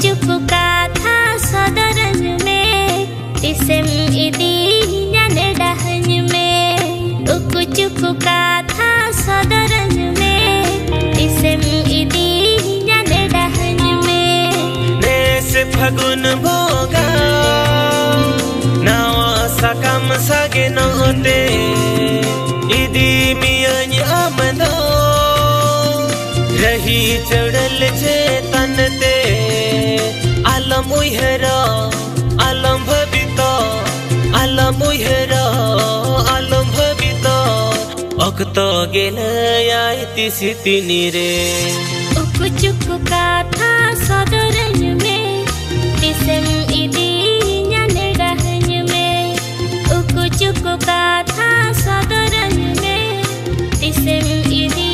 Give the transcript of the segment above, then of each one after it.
Cukup kata saudaranya me Isem idi nyane dahnya me Cukup kata saudaranya me Isem idi nyane dahnya me Nese fagun boga Nawa sakam sage note Idi miyanya amado रही चढ़ल छे तन ते आलम उहरा आलम भबिता आलम उहरा आलम भबिता अकतो गेल आयति सितिनी रे उकुचुक कथा southern में तिसम इदी न्याने रहन में उकुचुक कथा सदरन में तिसम इदी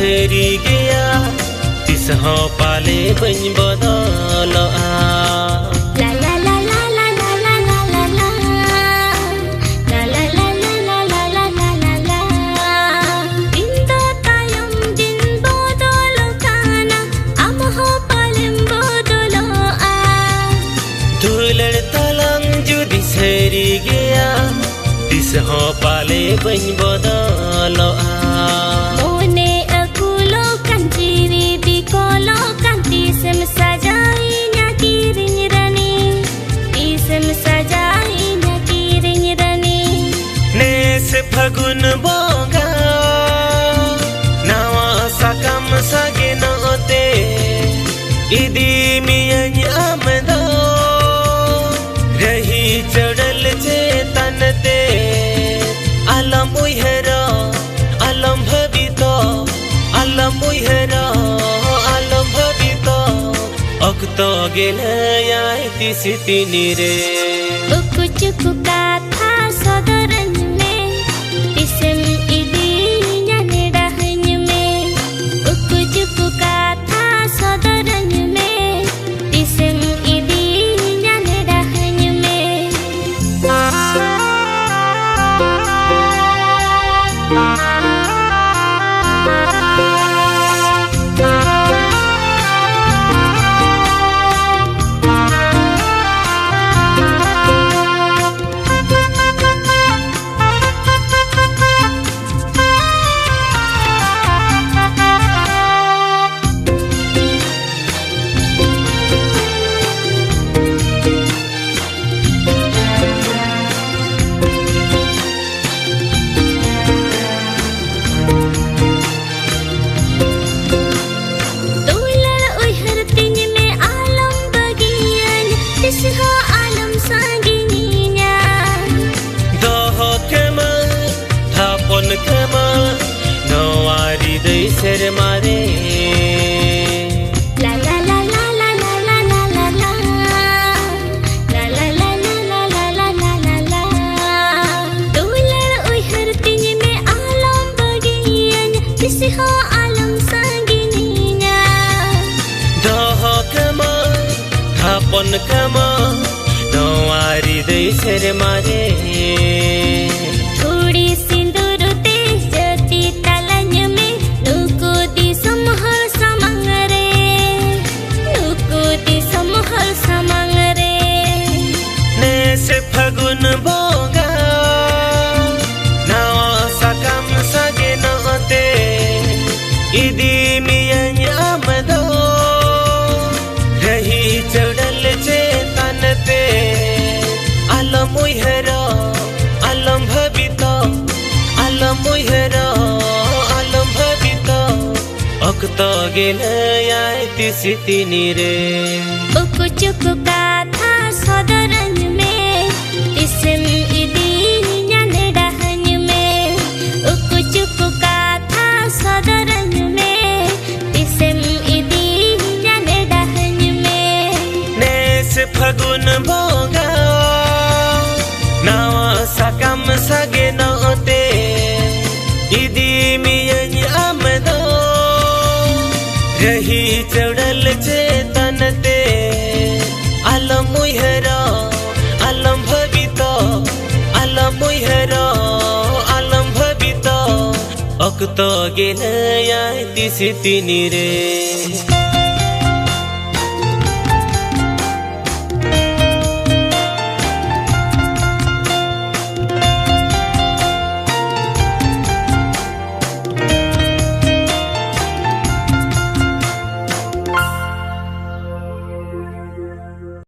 हरी गया तिस हो पाले बन बदल ला ला ला ला ला ला ला ला ला ला ला ला ला ला ला ला ला इंदो tayong din bodolo kana amho palem bodolo दुलड़ तलंग जुदी सरी गया तिस हो पाले बन बदल फगुन बोगा नावा सकम सगे नोते इदी मियन आमदो रही चढ़ल छे तनते आलम उहरा आलम भबितो आलम उहरा आलम भबितो अकतो गेल आयति सितिनी रे उकुचुक कथा southern Isem idi nyane dahnya me Ucup kata saudaranya me Isem idi nyane dahnya me ser mare la la la la la la la la la la la la la la la la la la la dular uihar tinya me alam bagian kisiha alam sanggininya doh kama hapon kama nawari dei ser mare thodi sindur te jati talanya me मुहेर आलम भबित अक्त गेलयाय तिसी तिनी रे उकु चुकु काथा southern में तिसम इदी न्याने डाहन में उकु चुकु काथा southern में तिसम इदी न्याने डाहन में नेस फगुन भोगा नावा सकम सगे नोते इदी मियन आमदो रही चढ़ल चेतन ते आलम मुहेर आलम भबित आलम मुहेर आलम भबित अक्त गेलयाय तिसी तिनी रे